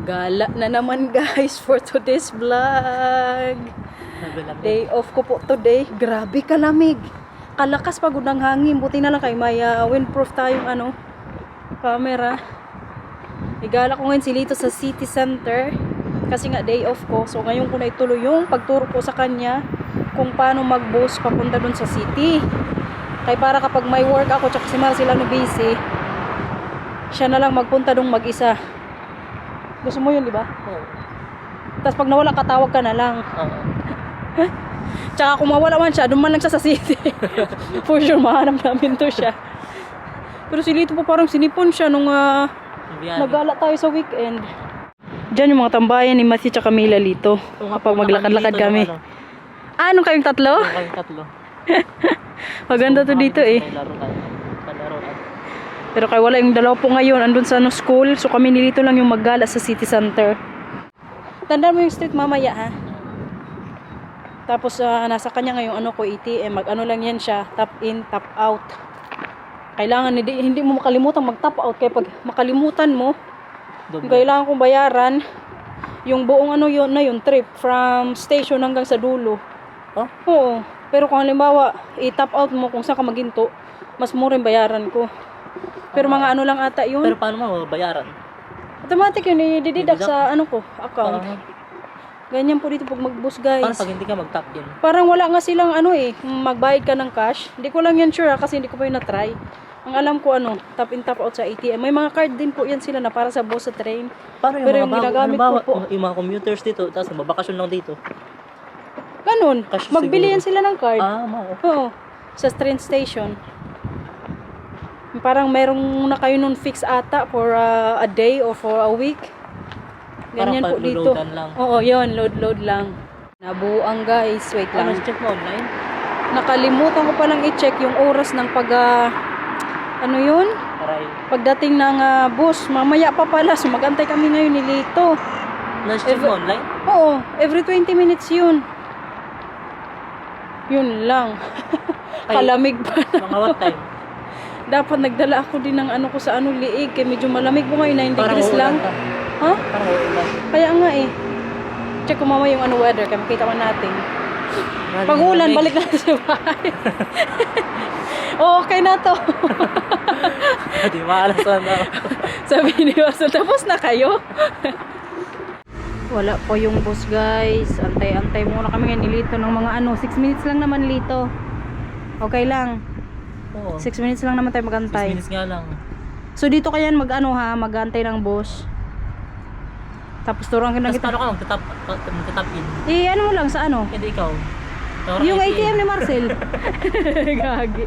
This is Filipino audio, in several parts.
Gala na naman guys for today's vlog. Day off ko po today. Grabe kalamig. Kalakas pagod ng hangin. Buti na lang kay may windproof tayong camera. Igala ko ngayon si Lito sa city center. Kasi nga day off ko. So ngayon ko na ituloy yung pagturo ko sa kanya kung paano mag-bus papunta dun sa city. Kaya para kapag may work ako tsaka si Marcel busy, siya na lang magpunta dong mag-isa. Gusto mo yun, di ba? Oo. Tapos pag nawala ka, tawag ka na lang. Oo. Tsaka kung mawala man siya, duman lang siya sa city. For sure, mahanap namin to siya. Pero si Lito po parang sinipon siya nung nagala tayo sa weekend. Diyan yung mga tambayan ni Matthew tsaka Camila Lito. Kapag maglakad-lakad kami. Anong kayong tatlo? Kayong tatlo. Maganda to dito eh. Pero kaya wala yung dalawa po ngayon andun sa school. So kami nilito lang yung maggala sa city center. Tandaan mo yung street mamaya ha. Tapos nasa kanya ngayong ko ATM. Mag-ano lang yan siya. Tap in, tap out. Kailangan hindi mo makalimutan mag-tap out. Kaya pag makalimutan mo, kailangan kong bayaran yung buong yun trip from station hanggang sa dulo. Oh? Oo. Pero kung halimbawa i-tap out mo kung saan ka maginto, mas mura yung bayaran ko. Pero mga lang ata yun. Pero paano mo bayaran? Automatic yun, i-deduct sa account. Ganyan po dito pag mag-bus guys. Paano pag hindi ka mag-tap in? Parang wala nga silang magbayad ka ng cash. Hindi ko lang yan sure kasi hindi ko pa yun na-try. Ang alam ko tap in tap out sa ATM. May mga card din po yan sila na para sa bus sa train. Paano yung pero mga yung ginagamit ko po. Yung mga commuters dito, tapos mababakasyon lang dito. Ganun. Cash Magbili yan siguro. sila ng card. Oo. Sa train station. Parang merong na kayo nun fix ata for a day or for a week. Ganyan po dito. Lang. Oo, yun. Load lang. Nabuang guys. Wait lang. Check mo online? Nakalimutan ko palang i-check yung oras ng yun? Aray. Pagdating ng bus. Mamaya pa pala. So magantay kami ngayon ni Lito. Na-check mo online? Oo. Every 20 minutes yun. Yun lang. Kalamig pa na. Mga what time? Dapat nagdala ako din ng ko sa liig. Kaya medyo malamig po ngayon. 9 degrees lang. Ha? Parang uulan. Kaya nga eh. Check ko mama yung weather. Kaya makita man natin. Pag ulan, balik na sa bahay. Okay na to. Di maalas na. Sabi ni Waso, tapos na kayo? Wala po yung bus guys. Antay-antay muna kami ngayon ni Lito ng mga 6 minutes lang naman Lito. Okay lang. Oo. 6 minutes lang naman tayo magantay. 6 minutes nga lang. So dito kaya mag-antay ng bus. Tapos turang Tapos kita. paano ka magtatap in? Mo lang sa Hindi ikaw. Yung ATM ni Marcel. Gagi.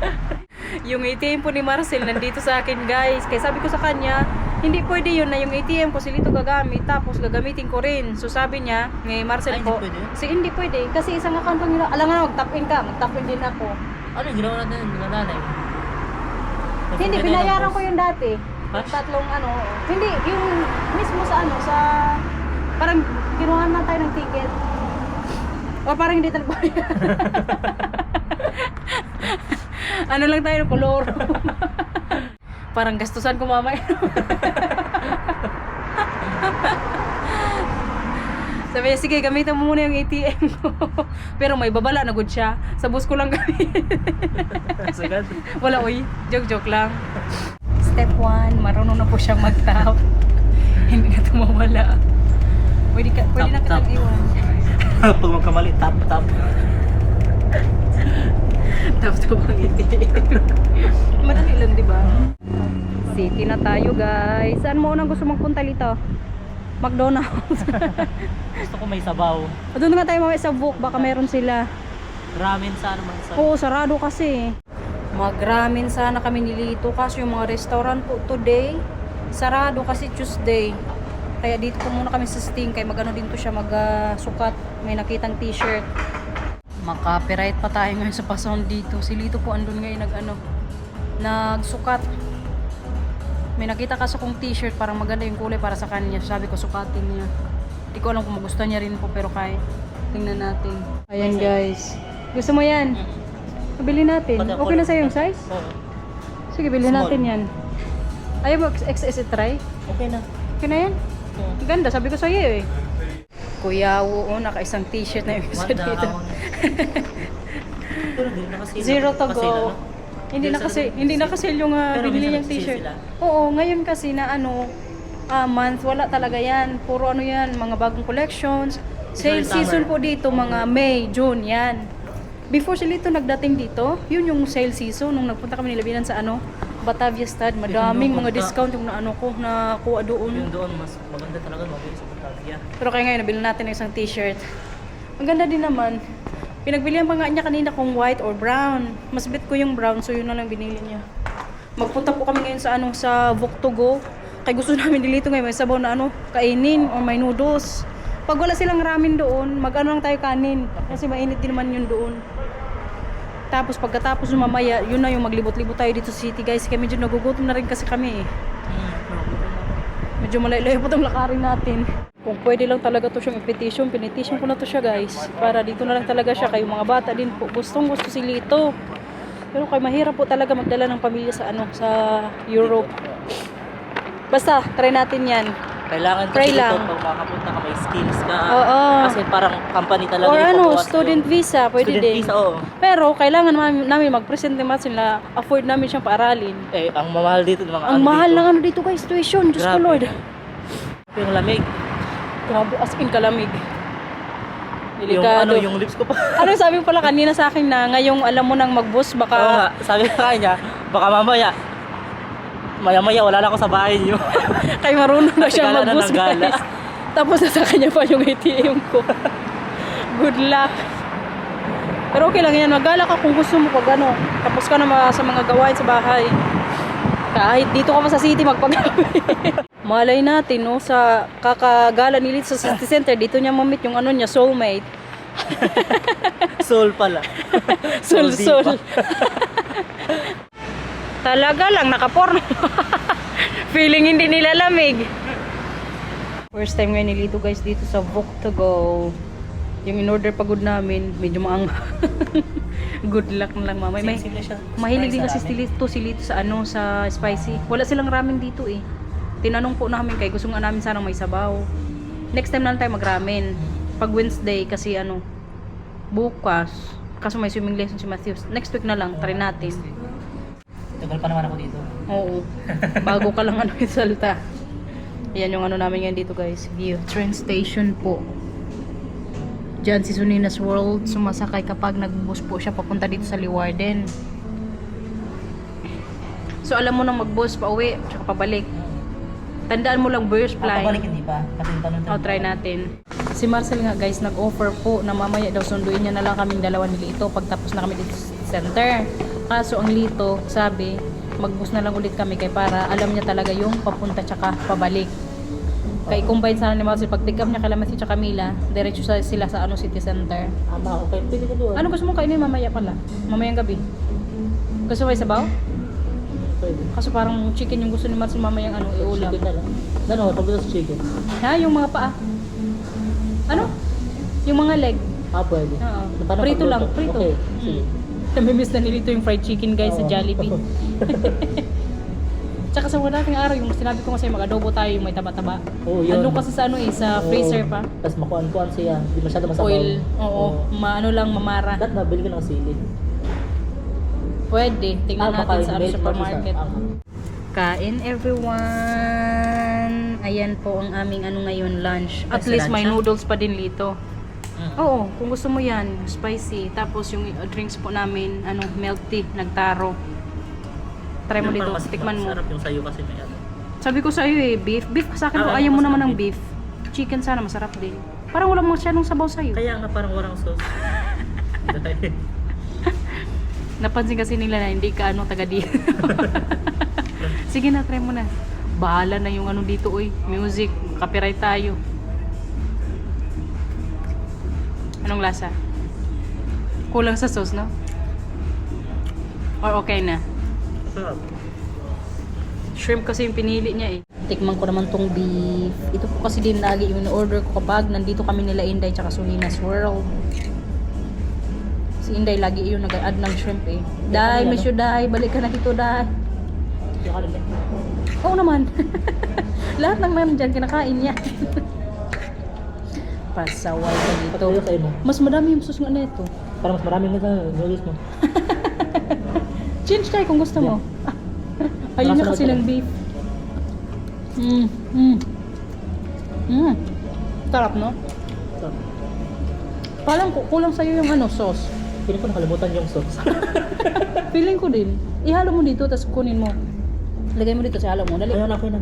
Yung ATM po ni Marcel nandito sa akin guys. Kaya sabi ko sa kanya, hindi pwede yun na yung ATM ko si Lito gagamit tapos gagamitin ko rin. So sabi niya, ngay Marcel po, hindi pwede kasi isang account lang nila. Alam nga mag-tap in ka, mag-tap in din ako. Ano yung ginawa natin ng nanay? Hindi, binayaran ko yung dati. Cash? Tatlong hindi, yung mismo sa sa parang kinuha na tayo ng ticket. O parang hindi tayo nagbayad. Lang tayo ng kolor. Parang gastusan ko mamaya. Sabi niya, sige, gamitin mo muna yung ATM ko. Pero may babala na good siya. Sa bus ko lang gamit. Sagad. Wala, uy. Joke lang. Step 1, marunong na po siyang mag-tap. Hindi na tumawala. Pwede na kitang iwan. Pag magkamali, tap. Tapos ko bang ATM. Madali lang, di ba? City na tayo, guys. Saan mo unang gusto magpunta dito? McDonald's. Gusto ko may sabaw. Doon nga tayo mamaya sa book. Baka meron sila. Ramen sana man sa. Oo, sarado kasi. Mag-ramen sana kami nilito. Kasi yung mga restaurant po today, sarado kasi Tuesday. Kaya dito po muna kami sa Sting. Kaya magano din to siya mag-sukat. May nakitang t-shirt. Maka-copyright pa tayo ngayon sa pasound dito. Si Lito po andun ngayon nagsukat. May nakita kasi kong t-shirt. Parang maganda yung kulay para sa kanya. Sabi ko sukatin niya. Hindi ko alam kung magustuhan niya rin po. Pero kaya tingnan natin. Ayan guys. Gusto mo yan? Bili natin. Okay na sa'yo yung size? Oo. Sige, bilhin natin yan. Ayaw mo XS try? Okay na. Okay na yan? Ang ganda, sabi ko sa'yo eh. Kuya, oo, naka-isang t-shirt na yung isa Wanda dito. ako. Pero di na kasi. Zero to kasi go. ano, Hindi na kasi yung Pero binili minsan niyang t-shirt. sila. Oo, ngayon kasi na month, wala talaga yan. Puro ano yan, mga bagong collections. Sale Summer. season po dito, mga May, June, yan. Before sila ito nagdating dito, yun yung sale season. Nung nagpunta kami nilabinan sa Batavia Stud, madaming mga discount yung nakuha doon. Yung doon, mas maganda talaga mabili sa Batavia. Pero kaya ngayon, nabili natin ng isang t-shirt. Ang ganda din naman. Pinagbilihan pa nga niya kanina kung white or brown. Mas bet ko yung brown, so yun na lang binili niya. Magpunta po kami ngayon sa Vok2Go. Kaya gusto namin dilito ngayon, may sabaw na kainin or may noodles. Pag wala silang ramen doon, lang tayo kanin. Kasi mainit din naman yun doon. Tapos pagkatapos ng mamaya, yun na yung maglibot-libot tayo dito sa city guys. Kaya medyo nagugutom na rin kasi kami eh. Medyo malayo po itong lakarin natin. Kung pwede lang talaga to siyang petition ko na to siya guys. Para dito na lang talaga siya. Kayo mga bata din po, gustong gusto si Lito. Pero kaya mahirap po talaga magdala ng pamilya sa sa Europe. Basta, try natin yan. Kailangan Pray kasi lang. dito, pag makapunta ka, may skills ka. Oo. Kasi parang company talaga Or yung pabukas student yun. visa, pwede Student din. visa, oo. Pero kailangan namin mag-present naman sila, afford namin siyang paaralin. Eh, ang mamahal dito ng mga Ang mahal ng dito guys, tuition, Diyos ko Grabe. Lord. Yung lamig. Grabe, as in kalamig. Yung Delikado. yung lips ko pa. Ano sabi pala kanina sa akin na ngayong alam mo nang mag-bus Oo baka nga, sabi ko kanya, baka mamaya, maya-maya wala na ako sa bahay niyo. kay marunong na Kasi siyang gala na mag-bus ng gala. guys. Tapos nasa kanya pa yung ATM ko. Good luck. Pero okay lang yan, magala ka kung gusto mo pag tapos ka na sa mga gawain sa bahay. Kahit dito ka pa sa city magpagabi. Malay natin sa kakagala ni Lito sa city center, dito niya mamit yung niya, soulmate. Soul pala. Soul. diva. Talaga lang, nakaporno. Feeling hindi nila lamig. First time ngayon ni Lito guys dito sa Vok2Go. Yung in-order pagod namin, medyo maang. Good luck na lang mamay. Simple siya. Mahilig din Spice kasi na ramen. si Lito sa sa spicy. Wala silang ramen dito eh. Tinanong po namin kay gusto nga namin sanang may sabaw. Next time na lang tayo mag-ramen. Pag Wednesday kasi bukas. Kaso may swimming lesson si Matthews. Next week na lang, try natin. Tagal pa naman ako dito. Oo. Bago ka lang yung salta. Ayan yung namin ngayon dito guys. View. Train station po. Diyan si Sunina's World. Sumasakay kapag nag-bus po siya papunta dito sa Leeuwarden. So alam mo nang mag-bus pa uwi tsaka pabalik. Tandaan mo lang burst fly. Pabalik hindi pa. Kasi tanong Try natin. Si Marcel nga guys nag-offer po na mamaya daw sunduin niya na lang kaming dalawa ni Lito pagtapos na kami dito sa center. Kaso ang Lito sabi mag-bus na lang ulit kami kay para alam niya talaga yung papunta tsaka pabalik. Kay combine sana ni Marcel pag pick up niya kala Matthew tsaka Camila, diretso sila sa city center. okay. Pwede ka doon. Ano gusto mong kainin mamaya pala? Mamayang gabi. Gusto mo sabaw? Pwede. Kaso parang chicken yung gusto ni Marcel mamayang iulam. Chicken na lang. Ano, pagbutas sa chicken. Ha? Yung mga paa? Ano? Yung mga leg? Pwede. Oo. Paano Prito pagluto? lang, prito. Okay, sige. Namimiss na nilito yung fried chicken guys sa Oo. Jollibee. Tsaka sa wala dating araw, yung sinabi ko kasi mag-adobo tayo yung may taba-taba. Oo, yun. Andun kasi sa sa freezer pa. Tapos makuan-kuan siya. Hindi masyado masabaw. Oil. Oo. Maano lang, mamara. Dapat nabili ka ng sili. Pwede. Tingnan natin sa made supermarket. market. Kain everyone. Ayan po ang aming ngayon lunch. At Sa least lunch, may ah? noodles pa din Lito. Mm. Oo, kung gusto mo yan, spicy. Tapos yung drinks po namin, milk tea, nagtaro. Try mo dito, tikman mo. Sarap yung sayo kasi may Sabi ko sa iyo beef. Beef sa akin, Ah, ayaw mo mas naman ng beef. beef. Chicken sana, masarap din. Parang wala masyadong sabaw sa'yo. Kaya nga parang walang sauce. Napansin kasi nila na hindi ka taga dito. Sige na, try mo na. Bahala na yung dito, oy. Music, copyright tayo. Anong lasa? Kulang sa sauce, no? Or okay na? Sarap. Shrimp kasi yung pinili niya eh. Tikman ko naman tong beef. Ito po kasi din lagi yung order ko kapag nandito kami nila Inday tsaka Sunina's World. Si Inday lagi yung nag-add ng shrimp eh. Dai, miss you Dai. Balik ka na dito Dai. Yung kalimit. Oo naman. Lahat ng meron dyan, kinakain niya. Pasaway ka dito. Patuloy sa imo. Mas madami yung sus nga na ito. Para mas maraming nga sa noodles mo. Change tayo kung gusto mo. Ayun na kasi ng beef. Sarap, no? So, Parang kulang sa'yo yung sauce. feeling ko nakalimutan yung sauce. Feeling ko din. Ihalo mo dito, tapos kunin mo. Lagay mo dito sa halo mo. Dali. Ayun, okay na.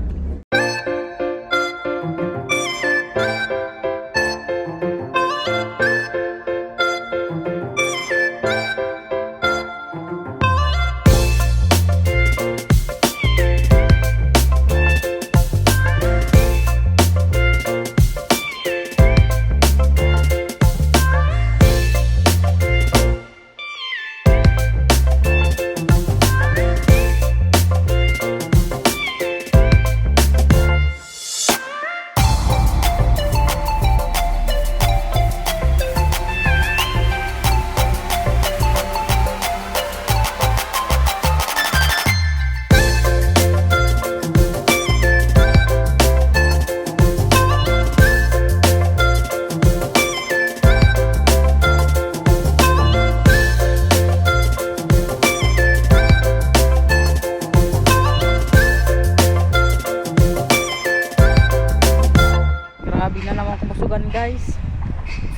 Grabe na naman kumusugan, guys.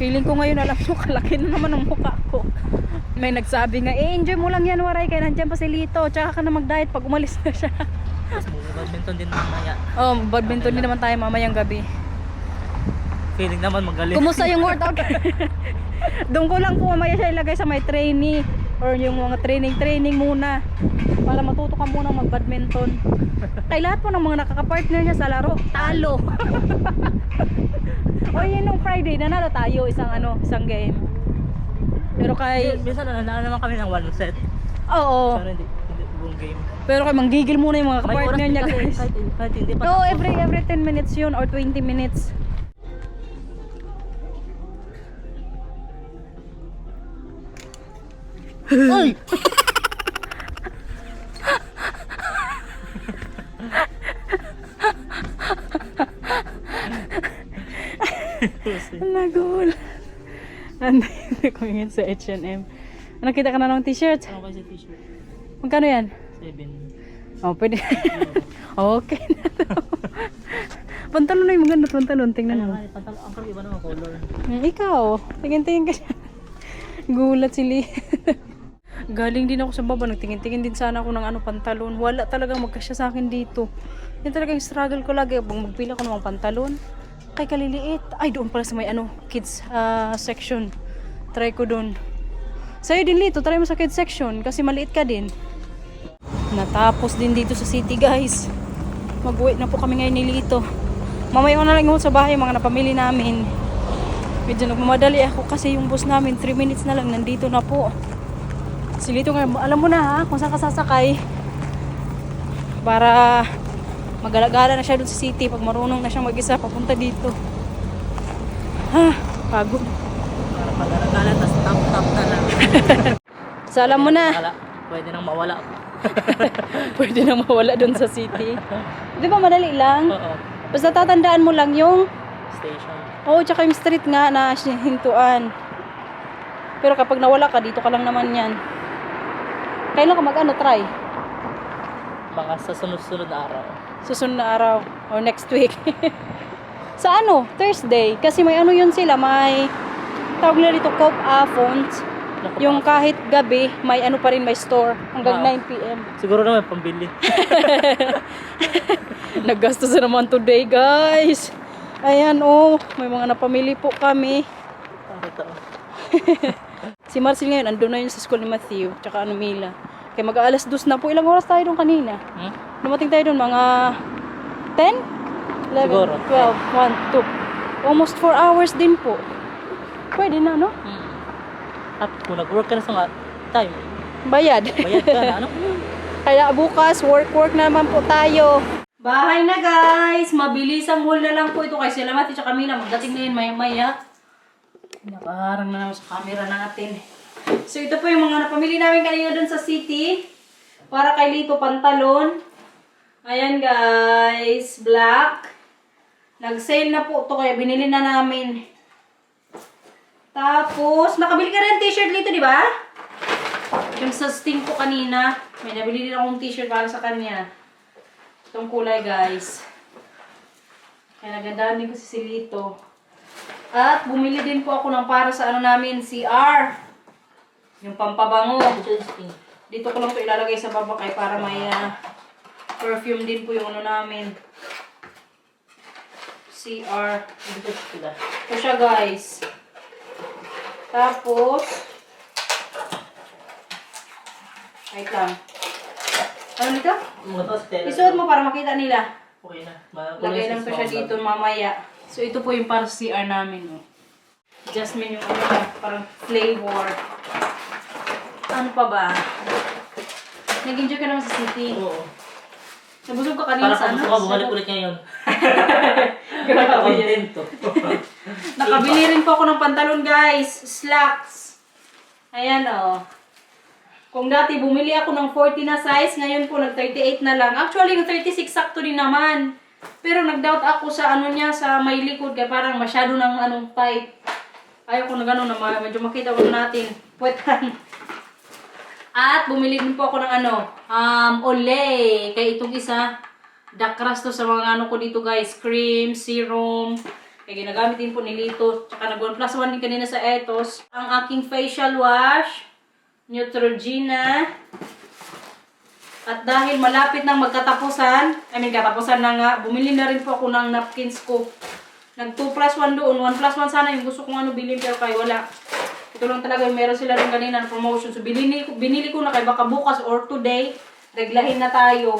Feeling ko ngayon alam nyo, kalaki na naman ang mukha ko. May nagsabi nga, enjoy mo lang yan, Waray, kaya nandiyan pa si Lito. Tsaka ka na mag-diet pag umalis na siya. Tapos badminton din mamaya. Oh, badminton din naman tayo mamayang gabi. Feeling naman magaling. Kumusta yung workout? Doon ko lang po mamaya siya ilagay sa may trainee or yung mga training muna para matuto ka muna mag-badminton. Kay lahat po ng mga nakaka-partner niya sa laro, talo. O yun nung Friday, nanalo tayo isang game. Pero kay Minsan nanalo naman kami ng 1 set. oo. Pero hindi buong game. Pero kay manggigil muna yung mga May oras ka-partner din niya, kasi, guys. kahit hindi pa No, tapos. every 10 minutes yun or 20 minutes. Ay! Nagul. Nandito ko yun sa H&M. Nakita ka na ng t-shirt? Ano kasi t-shirt? Magkano yan? 7. Oh, pwede. Okay na to. Pantalon na yung maganda pantalon. Tingnan mo. Ang kami iba naman color. Ikaw, tingin-tingin ka siya. Gulat si Lee. Galing din ako sa baba. Nagtingin-tingin din sana ako ng pantalon. Wala talagang magkasya sa akin dito. Yan talagang struggle ko lagi. Pag magpila ko ng mga pantalon, kay kaliliit. Ay, doon pala sa may kids section. Try ko doon. Sa'yo din, Lito. Try mo sa kids section kasi maliit ka din. Natapos din dito sa city, guys. Mag-uwi na po kami ngayon ni Lito. Mamaya ko na lang yun sa bahay, mga napamili namin. Medyo nagmamadali ako kasi yung bus namin 3 minutes na lang nandito na po. Si Lito nga, alam mo na ha kung saan ka sasakay para magalagala na siya doon sa city pag marunong na siya mag-isa papunta dito. Ha, pagod. Para pag-alagala, tas top na lang. So alam mo na, Pwede nang mawala. pwede nang mawala doon sa city. Di ba madali lang? Oo. Basta tatandaan mo lang yung Station. oo, tsaka yung street nga na hintuan. Pero kapag nawala ka, dito ka lang naman yan. Kailan ka try? Baka sa sunod-sunod na araw. Susunod na araw or next week. Sa Thursday. Kasi may yun sila, may tawag nila dito fonts. Yung kahit gabi, may pa rin, may store hanggang 9 p.m. Siguro naman pambili. Naggastos na naman today, guys. Ayan, may mga napamili po kami. Ito. Si Marcel ngayon, andun na yun sa school ni Matthew, tsaka Mila. Kaya mag-aalas 2 na po. Ilang oras tayo doon kanina? Dumating tayo doon, mga 10? 11, Siguro. 12, 1, 2. Almost 4 hours din po. Pwede na, no? At kung nag-work ka na sa time, Bayad. bayad ka na. Ano? Kaya bukas, work na naman po tayo. Bahay na, guys. Mabilis ang haul na lang po ito kay Salamat at Camila. Magdating na yun maya-maya. Nakaharang na naman sa camera natin. So, ito po yung mga napamili namin kanina dun sa city. Para kay Lito pantalon. Ayan guys, black. Nag-sale na po to kaya binili na namin. Tapos, nakabili ka rin t-shirt dito, di ba? Yung sa Sting ko kanina. May nabili din akong t-shirt para sa kanya. Itong kulay guys. Kaya nagandahan din ko si Silito. At bumili din po ako ng para sa ano namin, CR. Yung pampabango. Dito ko lang ito ilalagay sa baba kay para may perfume din po yung ano namin. CR. Ito siya guys. Tapos, wait lang. Ano dito? Isuot mo para makita nila. Okay na. Lagay lang ko siya dito mamaya. So, ito po yung para sa CR namin. Oh. Jasmine yung ano, parang flavor. Ano pa ba? Nag-enjoy ka naman sa city. Oo. Nabusog ka kanina sa ano? Para bumalik ulit ngayon. Grabe yan. Nakabili rin po ako ng pantalon guys. Slacks. Ayan o. Kung dati bumili ako ng 40 na size, ngayon po nag-38 na lang. Actually, yung 36 sakto din naman. Pero nag-doubt ako sa ano niya, sa may likod. Kaya parang masyado ng anong tight. Ayaw ko na gano'n na medyo makita ko natin. Puwetan. At bumili din po ako ng ano, Olay. Kaya itong isa, Dakras to sa mga ano ko dito guys. Cream, serum. Kaya ginagamit din po ni Lito. Tsaka nag-1+1 din kanina sa Etos. Ang aking facial wash. Neutrogena. At dahil malapit nang magkatapusan, katapusan na nga, bumili na rin po ako ng napkins ko. Nag 2+1 doon. 1+1 sana yung gusto kong ano bilhin pero kaya wala. Ito lang talaga yung meron sila rin kanina na promotion. So binili ko na kay baka bukas or today. Naglahin na tayo.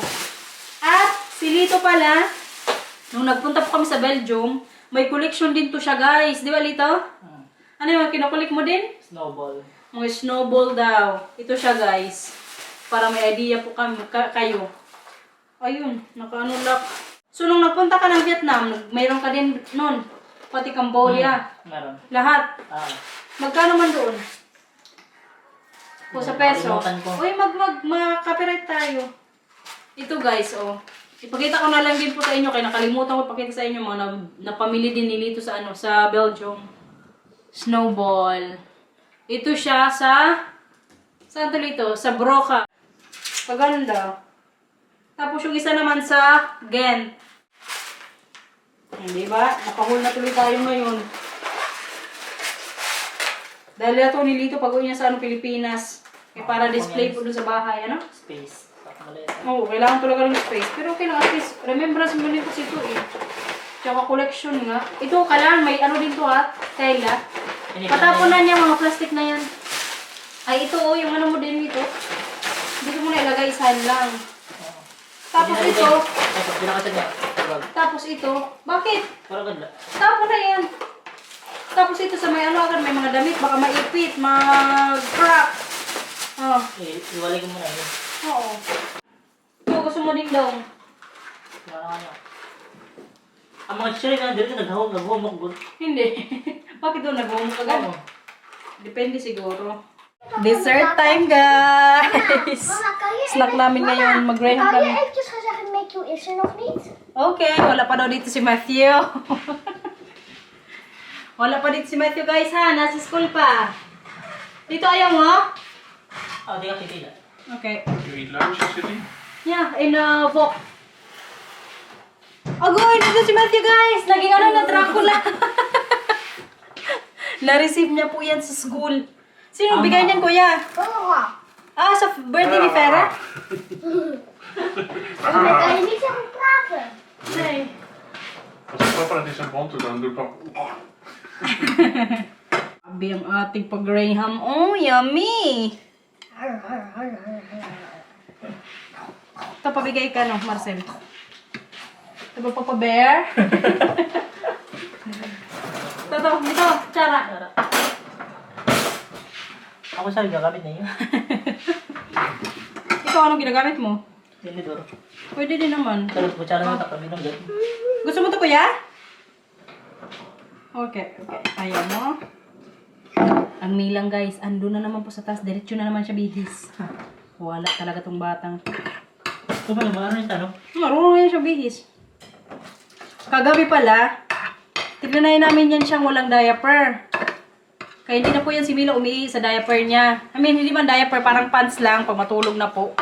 At si Lito pala, nung nagpunta po kami sa Belgium, may collection din to siya guys. Di ba Lito? Ano yung kinakulik mo din? Snowball. Mga snowball daw. Ito siya guys. Para may idea po kami, kayo. Ayun, nakaano lang. So nung nagpunta ka ng Vietnam, mayroon ka din nun. Pati Cambodia. Meron. Lahat. Magkano man doon? Po sa peso. Nakalimutan ko. Uy, mag-copyright tayo. Ito guys, oh. Ipakita ko na lang din po sa inyo. Kaya nakalimutan ko ipakita sa inyo mga napamili din nilito sa ano, sa Belgium. Snowball. Ito siya sa saan to dito? Sa Broca. Paganda. Tapos yung isa naman sa Ghent. Hindi ba? Nakahul na tuloy tayo ngayon. Dahil ito nilito pag-uwi niya sa ano, Pilipinas. Kaya para display po dun sa bahay, ano? Space. Oo, kailangan talaga ng space. Pero okay lang, at least, remembrance mo din kasi ito eh. Tsaka collection nga. Ito, kailangan may ano din to ha, Kayla. Patapon na niya mga plastic na yan. Ay, ito oh, yung ano mo din dito. Dito mo na ilagay, isahan lang. Tapos ito. Tapos ito. Bakit? Para ganda. Tapos na yan. Tapos ito sa may ano, may mga damit, baka maipit, mag-crack. Oh. Iwalay ko muna yun. Oo. Ito, gusto mo din daw. Ang mga chicharin na dito naghahumok. Hindi. Bakit doon nag-home ka gano'n? Oo. Depende siguro. Dessert time, guys! Snack namin ngayon. Mag-reham Hou je kami. eventjes gezegd, Matthew is er nog niet? Okay, wala pa daw dito si Matthew. Wala pa dito si Matthew, guys, ha? Nasa school pa. Dito ayaw mo? Di ka titila. Okay. You eat lunch, City? Yeah, in a book. Agoy, dito si Matthew, guys! Naging ano na Dracula. Na-receive niya po yan sa school. Sino bigay niyan, kuya? Papa. Ah, sa birthday ni Farah? Dan kan je niet zeggen praten. Nee. Als papa dat in zijn mond doet, dan doet papa... Sabi ang ating pag-graham. Oh, yummy! Ito, pabigay ka, no, Marcel? Ito ba papa-bear? Ito, tsara. Ako siya gagamit na yun. Ikaw, anong ginagamit mo? Tinidor. Pwede din naman. Pero kutsara mo takami ng gano'n. Gusto mo ito, kuya? Okay. Ayaw mo. Ang milang, guys. Ando na naman po sa taas. Diretso na naman siya bihis. Wala talaga tong batang. Kumain, maano yung tanong? Marunong yan siya bihis. Kagabi pala, tignan namin yan siyang walang diaper. Kaya hindi na po yan si Milo umiihi sa diaper niya. I mean, hindi man diaper, parang pants lang pag matulog na po.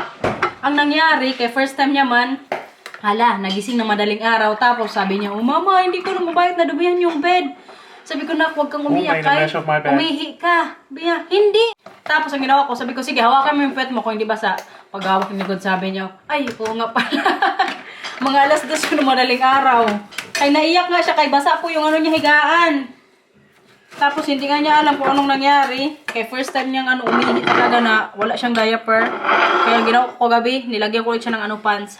Ang nangyari, kay first time niya man, hala, nagising na madaling araw. Tapos sabi niya, oh mama, hindi ko na mabayat na dumihan yung bed. Sabi ko na, huwag kang umiyak made a mess of my bed. umihi ka. Sabi niya, hindi. Tapos ang ginawa ko, sabi ko, sige, hawakan mo yung pet mo kung hindi basa. Paghawak yung likod, sabi niya, ay, oo nga pala. Mga alas 2 ko na madaling araw. Ay, naiyak nga siya, kay basa po yung ano niya, higaan. Tapos hindi nga niya alam kung anong nangyari. Kaya first time niyang umihi talaga na wala siyang diaper. Kaya ginawa ko gabi, nilagyan ko ulit siya ng pants.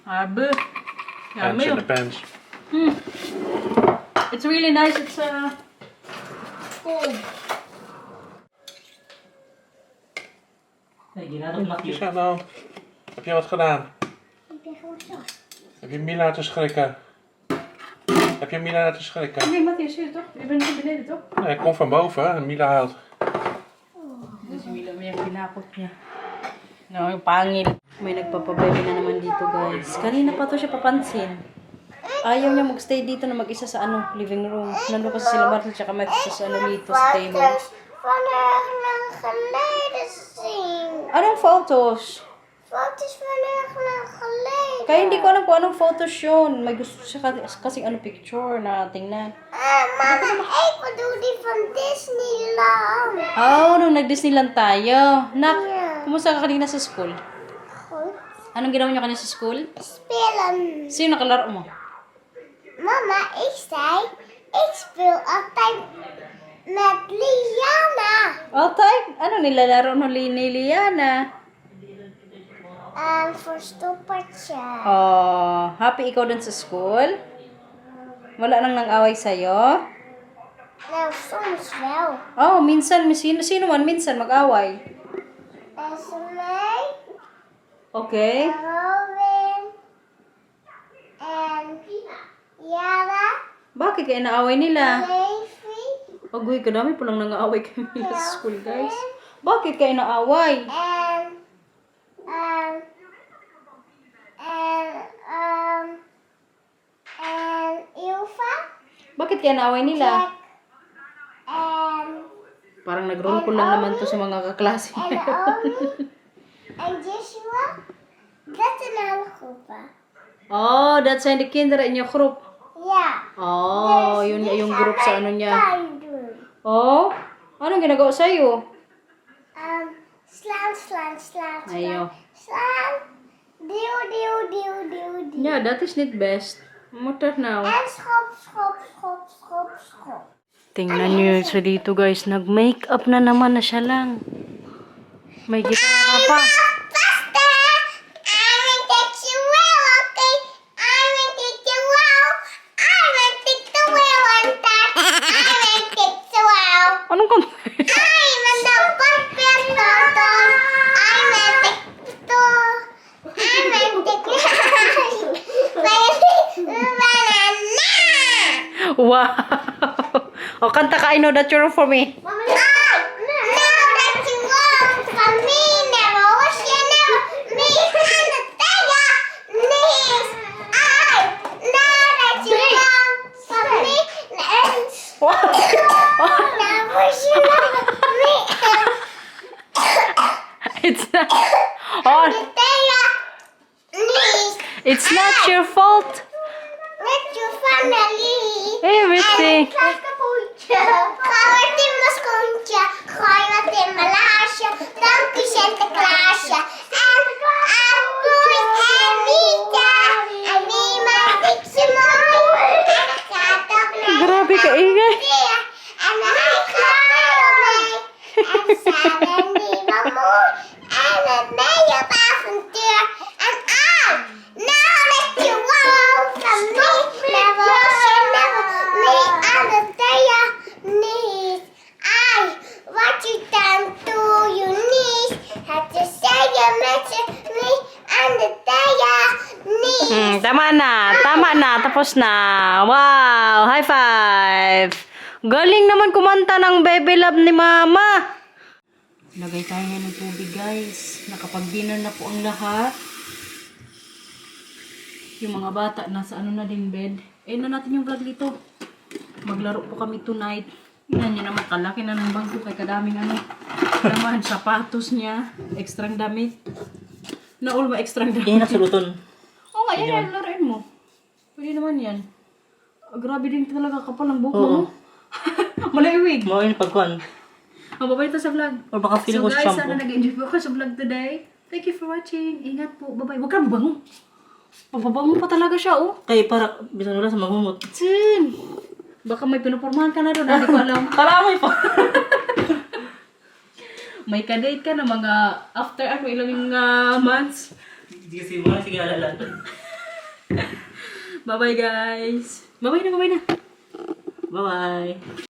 Abe. Pants in the pants. It's really nice. It's cold. Ay, ginadong Wat laki. is dat nou? Heb je wat gedaan? Ik ben gewoon zo. Heb je Mila laten schrikken? Heb je Mila laten schrikken? Nee, Matthias, zie je toch? Je bent niet beneden, toch? Nee, ik kom van boven en Mila huilt. Si Milo may pinakot niya. No, yung pangil. May nagpapabebe na naman dito, guys. Kanina pa to siya papansin. Ayaw niya magstay dito na mag-isa sa living room. Nandun kasi sila Martin tsaka Matthias sa dito sa table. Van erg lang geleden zien. Anong photos? Foto's van erg lang geleden. Kaya hindi ko alam kung anong photos yun. May gusto siya kasing picture na tingnan. Mama, ik bedoel die van Disneyland. Oh, nung nag-Disneyland tayo. Nak, Yeah. kumusta ka kanina sa school? Goed. Anong ginawa niyo kanina sa school? Spelen. Sino nakalaro mo? Mama, ik zei, ik speel altijd met Liana. Altijd? Ano nilalaro ni Liana? Verstoppertje. Oh, happy ikaw dun sa school? Wala nang nang-away sa'yo? Nou, soms wel. Oh, minsan, sino man minsan mag-away. Esmee, Okay. Robin en Yara, Bakit kaya naaway nila? Levi Agoy, kadami pa lang nang-aaway kami nila sa school, guys. Bakit kaya naaway? en Ilva, Bakit kaya naaway nila? Jack en Parang nag-roll ko lang naman to sa mga kaklase. Naomi en Joshua. Dat zijn alle groepen. Oh, that's in the kinder in your group. Ja. Oh, Dus yun die yung gaan group sa wij ano niya. pijn doen. Oh, anong ginagawa sa'yo? Slaan. Ayo. Slaan. Duw. Yeah, that is not best. Mutter now. En schop. Tingnan nyo sa dito, guys. Nag-makeup na naman na siya lang. May gitara pa. Pasta! I will take you well, okay? I will take you well. I will take the well on that. I will take the well. Anong kanta? I will the puppet bottom. I will take the... I will take banana. Wow! O, kanta ka. I know that you're for me. Now that you want from me, never wish you never me and the tiger knees. Now that you want from me, never wish you never me It's not... Oh, the tiger knees. it's not your fault. Met your family. Everything. Gooi het in mijn schoentje, gooi wat in mijn laarsje. Dank u Sinterklaasje. En Apoei en Mita. En niemand is zo mooi. En ik ga toch naar Grabe ka, ingay. Dia. En hij gaat wel mee. En samen die wel mooi. En met mij op avontuur. En now that you want from me, never say never me on the day of need. What you done to your knees? Had to say you met me on the day of need. Tama na. Tapos na. Wow! High five! Galing naman kumanta ng Baby Love ni Mama. Lagay tayo ngayon ng tubig, guys. Nakapag-dinner na po ang lahat. Yung mga bata, nasa ano na din bed. Eh na natin yung vlog dito. Maglaro po kami tonight. Yan nyo naman, kalaki na ng bangko kay kadaming ano. Naman, sapatos niya. Extrang damit. Na all ba extrang damit? Yan na suluton. Oo nga, yan, laruin mo. Pwede naman yan. Grabe din talaga kapal ang buhok Oo. mo. Malaiwig. Mga yun pagkuhan. Ang babay ito sa vlog. Or baka feeling So ko guys, shampoo. sana nag-enjoy po ako sa vlog today. Thank you for watching. Ingat po. Bye-bye. Huwag kang bango. Papabango pa talaga siya, oh. Kaya para, bisan wala sa mamumot. Tsin! Baka may pinupormahan ka na doon. Hindi ko alam. Kalamay pa. May kadate ka na mga after ano, ilang months. Sige, sige, mga sige, alalan. Bye-bye, guys. Bye-bye na, bye-bye na. Bye-bye.